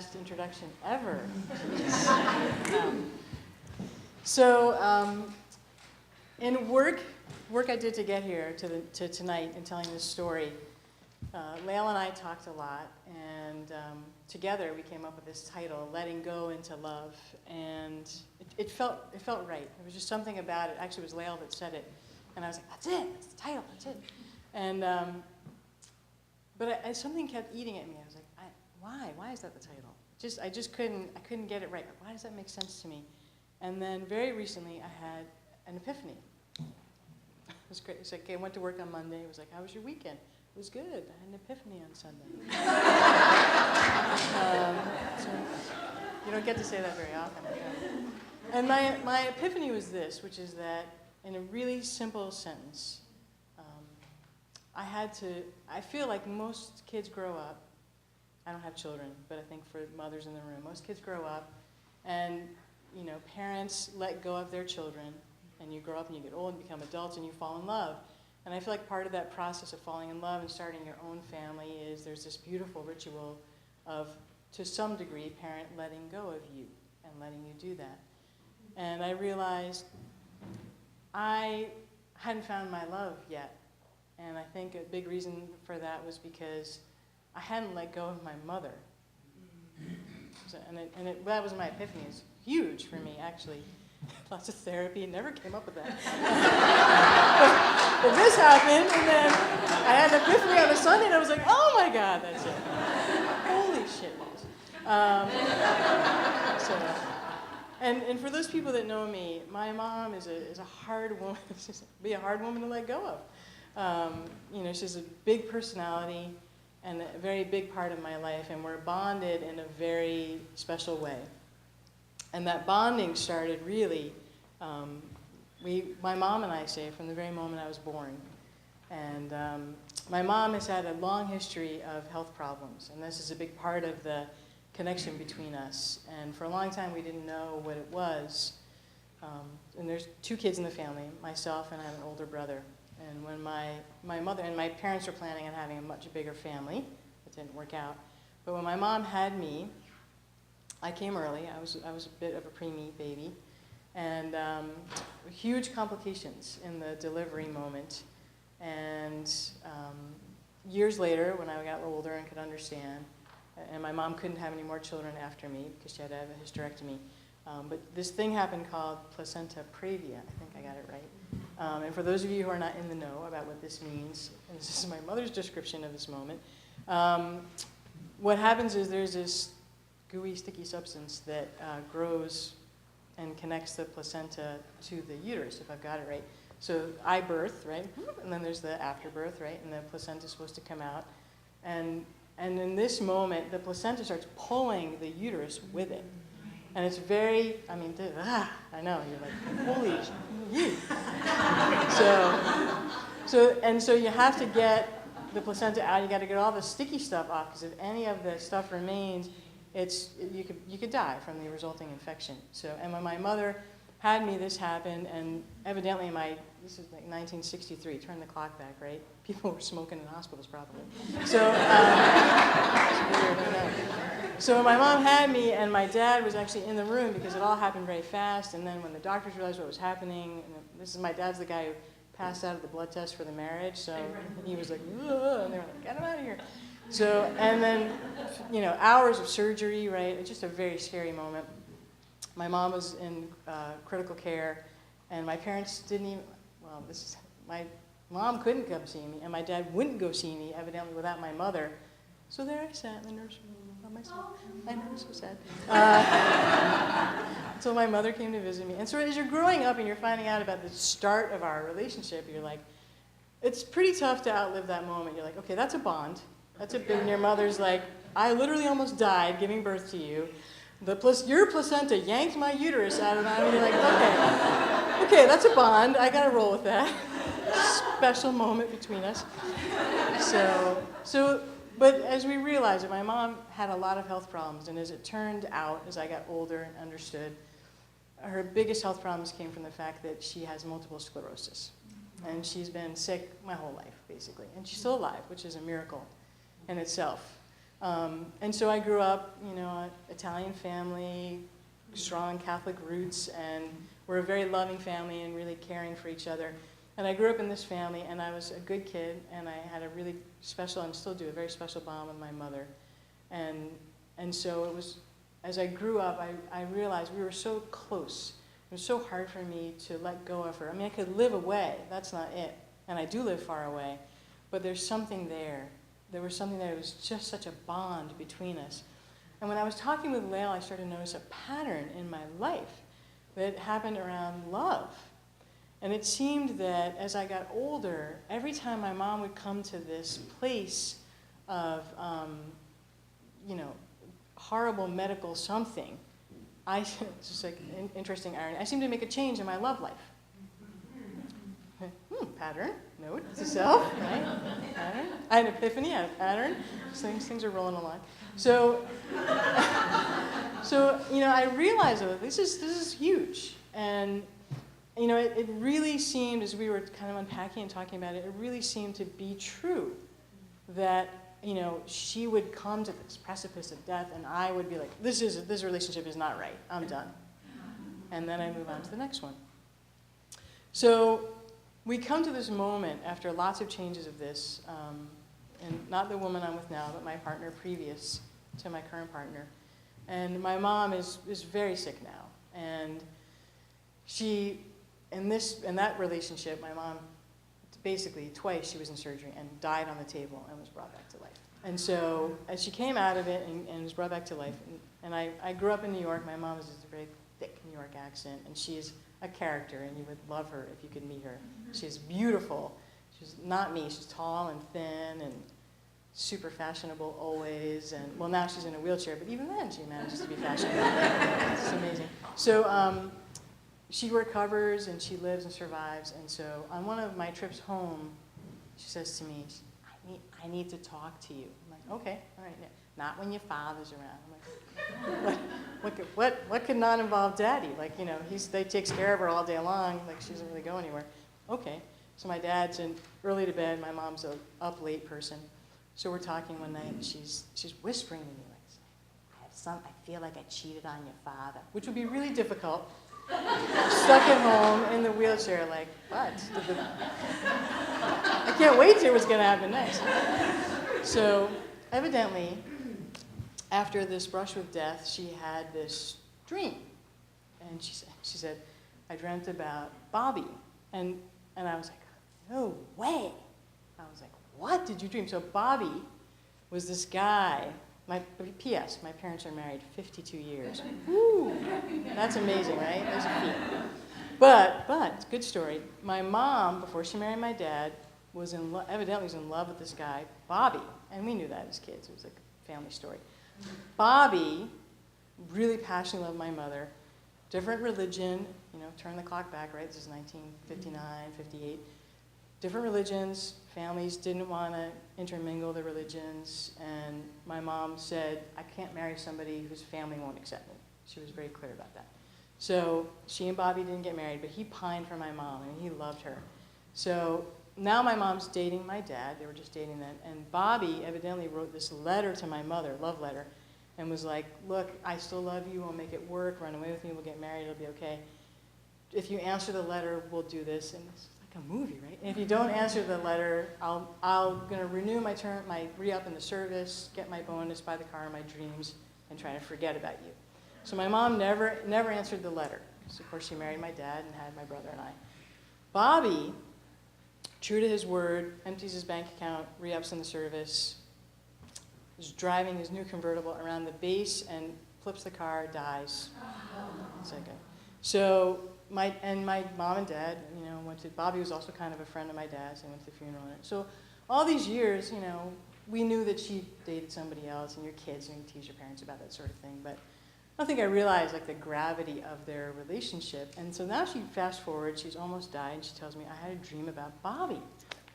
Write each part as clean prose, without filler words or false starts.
best introduction ever. In work I did to get here to tonight and telling this story, Lael and I talked a lot, and together we came up with this title, Letting Go into Love, and it felt right. It was just something about it. Actually, it was Lael that said it, and I was like, that's it, that's the title, that's it. And but something kept eating at me. I was like, why is that the title? I couldn't get it right. Why does that make sense to me? And then very recently, I had an epiphany. It was great. It's like, I went to work on Monday. It was like, how was your weekend? It was good. I had an epiphany on Sunday. So you don't get to say that very often. And my epiphany was this, which is that in a really simple sentence, I feel like most kids grow up. I don't have children, but I think for mothers in the room, most kids grow up and, parents let go of their children, and you grow up and you get old and become adults and you fall in love. And I feel like part of that process of falling in love and starting your own family is there's this beautiful ritual of, to some degree, parent letting go of you and letting you do that. And I realized I hadn't found my love yet. And I think a big reason for that was because I hadn't let go of my mother. That was my epiphany. It's huge for me, actually. Lots of therapy, never came up with that. but this happened, and then I had an epiphany on a Sunday, and I was like, oh my God, that's it. Holy shit balls. And for those people that know me, my mom is a hard woman, be a hard woman to let go of. She's a big personality and a very big part of my life, and we're bonded in a very special way. And that bonding started really, my mom and I say, from the very moment I was born. And my mom has had a long history of health problems, and this is a big part of the connection between us. And for a long time, we didn't know what it was. And there's 2 kids in the family, myself and I have an older brother. And when my mother and my parents were planning on having a much bigger family, it didn't work out. But when my mom had me, I came early. I was a bit of a preemie baby, and huge complications in the delivery moment. And years later, when I got older and could understand, and my mom couldn't have any more children after me because she had to have a hysterectomy. But this thing happened called placenta previa. I think I got it right. And for those of you who are not in the know about what this means, and this is my mother's description of this moment, what happens is there's this gooey, sticky substance that grows and connects the placenta to the uterus, if I've got it right. So I birth, right? And then there's the afterbirth, right? And the placenta is supposed to come out. And in this moment, the placenta starts pulling the uterus with it. And it's very, I know, you're like, holy shit. So you have to get the placenta out. You got to get all the sticky stuff off, because if any of the stuff remains, you could die from the resulting infection. And when my mother had me, this happened, and evidently this is like 1963. Turn the clock back, right? People were smoking in hospitals probably. It's weird, I know. So when my mom had me, and my dad was actually in the room because it all happened very fast, and then when the doctors realized what was happening, and my dad's the guy who passed out of the blood test for the marriage, so he was like, ugh, and they were like, get him out of here. So, and then, hours of surgery, right? It's just a very scary moment. My mom was in critical care, and my parents didn't even, my mom couldn't come see me, and my dad wouldn't go see me, evidently, without my mother. So there I sat in the nursery by myself. I know, so sad. So my mother came to visit me. And so as you're growing up and you're finding out about the start of our relationship, you're like, it's pretty tough to outlive that moment. You're like, okay, that's a bond. That's a big, and your mother's like, I literally almost died giving birth to you. Your placenta yanked my uterus out of that. And you're like, okay, that's a bond. I got to roll with that. Special moment between us. But as we realized that my mom had a lot of health problems, and as it turned out, as I got older and understood, her biggest health problems came from the fact that she has multiple sclerosis. And she's been sick my whole life, basically. And she's still alive, which is a miracle in itself. And so I grew up, Italian family, strong Catholic roots, and we're a very loving family and really caring for each other. And I grew up in this family, and I was a good kid, and I had a really special, and still do, a very special bond with my mother. And so it was, as I grew up, I realized we were so close. It was so hard for me to let go of her. I mean, I could live away, that's not it. And I do live far away, but there's something there. There was something there. It was just such a bond between us. And when I was talking with Lael, I started to notice a pattern in my life that happened around love. And it seemed that as I got older, every time my mom would come to this place of, horrible medical something, it's just like an interesting irony, I seemed to make a change in my love life. Pattern, note to self, right? Pattern. I had an epiphany, I had a pattern. Things are rolling along. So I realized that this is huge. And, it really seemed, as we were kind of unpacking and talking about it, it really seemed to be true that, she would come to this precipice of death, and I would be like, this relationship is not right. I'm done. And then I move on to the next one. So we come to this moment after lots of changes of this, and not the woman I'm with now, but my partner previous to my current partner. And my mom is very sick now. And she, in that relationship, my mom, basically twice she was in surgery and died on the table and was brought back to life. And so as she came out of it and was brought back to life, and I grew up in New York, my mom has a very thick New York accent, and she's a character, and you would love her if you could meet her. She's beautiful. She's not me. She's tall and thin and super fashionable always. And well, now she's in a wheelchair, but even then she manages to be fashionable. It's amazing. So she recovers and she lives and survives. And so on one of my trips home, she says to me, I need to talk to you. I'm like, okay, all right. Yeah. Not when your father's around. I'm like, what could not involve daddy? Like, they takes care of her all day long. Like, she doesn't really go anywhere. Okay. So my dad's early to bed. My mom's a up late person. So we're talking one night, and she's whispering to me, like, I feel like I cheated on your father, which would be really difficult. Stuck at home in the wheelchair, like, what? I can't wait to hear what's going to happen next. So evidently, after this brush with death, she had this dream. And she said, I dreamt about Bobby. And I was like, no way. I was like, what did you dream? So Bobby was this guy. P.S., my parents are married 52 years. Woo! That's amazing, right? That's a feat. But, good story. My mom, before she married my dad, evidently was in love with this guy, Bobby. And we knew that as kids. It was like a family story. Bobby really passionately loved my mother. Different religion, turn the clock back, right? This is 1959, 58. Different religions, families didn't want to intermingle the religions, and my mom said, I can't marry somebody whose family won't accept me. She was very clear about that. So she and Bobby didn't get married, but he pined for my mom, and he loved her. So now my mom's dating my dad. They were just dating then. And Bobby evidently wrote this letter to my mother, love letter, and was like, look, I still love you. I'll make it work. Run away with me. We'll get married. It'll be okay. If you answer the letter, we'll do this. And it's like a movie, right? And if you don't answer the letter, I'm going to renew my re-up in the service, get my bonus, buy the car of my dreams, and try to forget about you. So my mom never answered the letter. So of course, she married my dad and had my brother and I. Bobby, true to his word, empties his bank account, re-ups in the service, is driving his new convertible around the base and flips the car, dies. So my mom and dad, went to, Bobby was also kind of a friend of my dad's, and went to the funeral. So all these years, we knew that she dated somebody else, and your kids, you tease your parents about that sort of thing, but I don't think I realized the gravity of their relationship. And so now she fast forward, she's almost died, and she tells me, I had a dream about Bobby.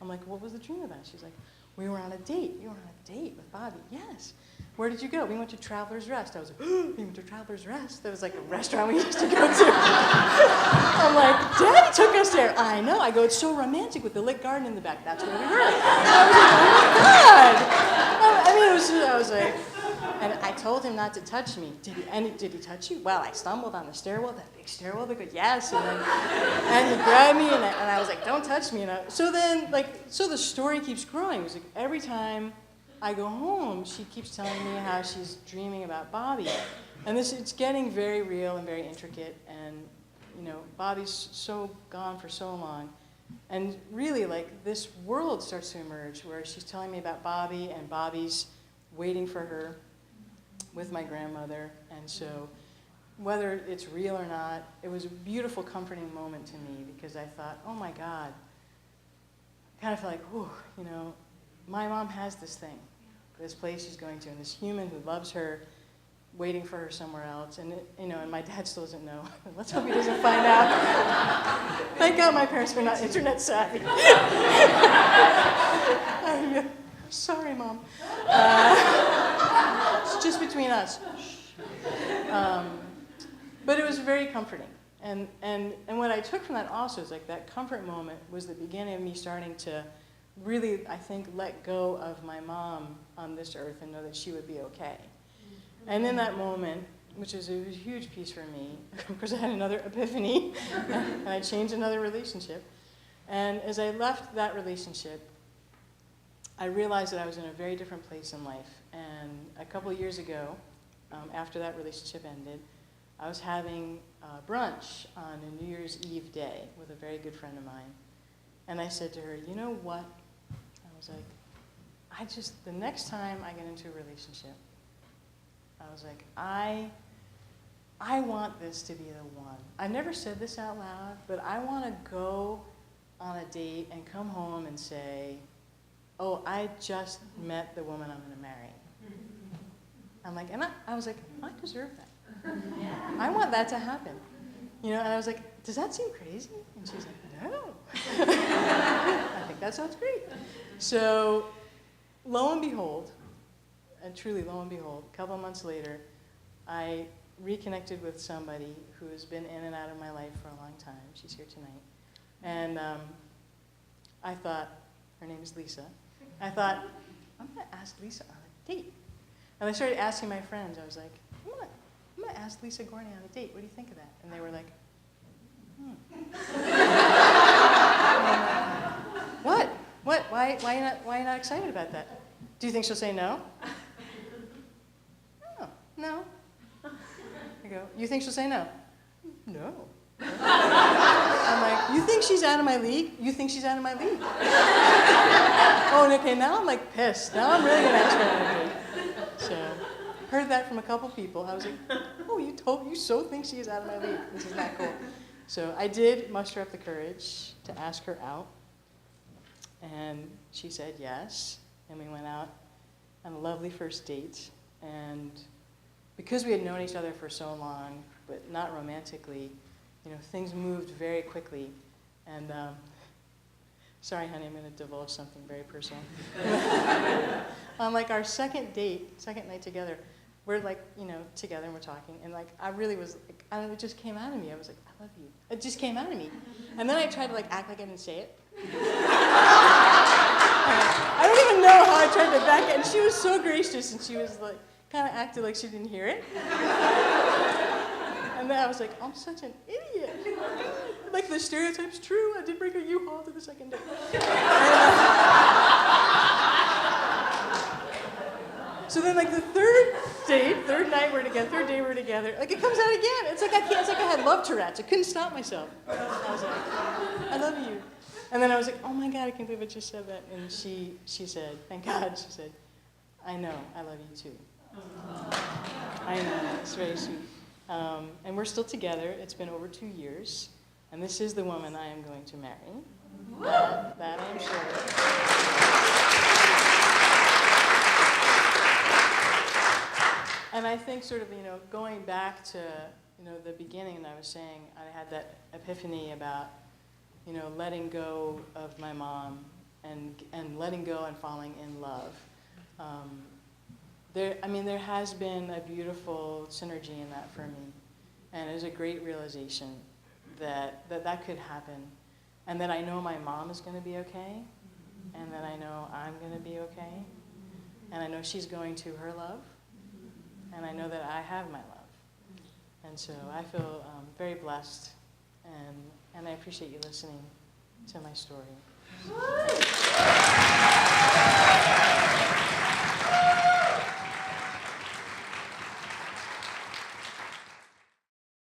I'm like, what was the dream about? She's like, we were on a date. You were on a date with Bobby? Yes. Where did you go? We went to Traveler's Rest. I was like, we went to Traveler's Rest? That was like a restaurant we used to go to. I'm like, Daddy took us there. I know. I go, it's so romantic with the lit garden in the back. That's where we were. I was like, oh my God. I mean, I was like, and I told him not to touch me. Did he touch you? Well, I stumbled on the stairwell, that big stairwell. They go, yes. And he grabbed me, and I was like, don't touch me. So the story keeps growing. It was like every time I go home, she keeps telling me how she's dreaming about Bobby. And it's getting very real and very intricate. And, Bobby's so gone for so long. And really, this world starts to emerge where she's telling me about Bobby, and Bobby's waiting for her with my grandmother. And so whether it's real or not, it was a beautiful, comforting moment to me, because I thought, oh my God, I kind of feel like, ooh, my mom has this thing, this place she's going to, and this human who loves her, waiting for her somewhere else. And and my dad still doesn't know. Let's hope he doesn't find out. Thank God my parents were not internet savvy. Sorry, Mom. It's just between us. But it was very comforting. And what I took from that also is that comfort moment was the beginning of me starting to really, I think, let go of my mom on this earth and know that she would be okay. And in that moment, which is a huge piece for me, of course I had another epiphany, and I changed another relationship. And as I left that relationship, I realized that I was in a very different place in life. And a couple of years ago, after that relationship ended, I was having brunch on a New Year's Eve day with a very good friend of mine. And I said to her, you know what? I was like, the next time I get into a relationship, I was like, I want this to be the one. I never said this out loud, but I want to go on a date and come home and say, oh, I just met the woman I'm going to marry. I'm like, and I was like, I deserve that. I want that to happen. And I was like, does that seem crazy? And she's like, no. I think that sounds great. So lo and behold, and truly lo and behold, a couple of months later, I reconnected with somebody who has been in and out of my life for a long time. She's here tonight. And I thought, her name is Lisa. I thought, I'm going to ask Lisa on a date. And I started asking my friends. I was like, I'm going to ask Lisa Gorney on a date. What do you think of that? And they were like, What? Why are you not excited about that? Do you think she'll say no? Oh, no. I go, you think she'll say no? No. I'm like, you think she's out of my league? You think she's out of my league? Oh, and okay, now I'm pissed. Now I'm really going to ask her on a date. So, heard that from a couple people. I was like, oh, you so think she is out of my league. This is not cool. So I did muster up the courage to ask her out. And she said yes. And we went out on a lovely first date. And because we had known each other for so long, but not romantically, things moved very quickly. And sorry, honey, I'm going to divulge something very personal. On our second night together, we're together and we're talking, and I really was it just came out of me. I was like, I love you. It just came out of me. And then I tried to act like I didn't say it. I don't even know how I tried to back it, and she was so gracious, and she was kind of acted like she didn't hear it. And then I was like, I'm such an idiot. The stereotype's true. I did bring a U-Haul to the second date. So then, the third night we're together, third day we're together, it comes out again. It's like I had love Tourette's. I couldn't stop myself. I was like, I love you. And then I was like, oh my God, I can't believe I just said that. And she said, thank God, she said, I know, I love you too. I know, it's very sweet. And we're still together. It's been over 2 years. And this is the woman I am going to marry. That I'm sure. And I think going back to, the beginning, and I was saying, I had that epiphany about, letting go of my mom and letting go and falling in love. There has been a beautiful synergy in that for me. And it was a great realization that could happen. And that I know my mom is going to be okay. And that I know I'm going to be okay. And I know she's going to her love, and I know that I have my love. And so I feel very blessed, and I appreciate you listening to my story.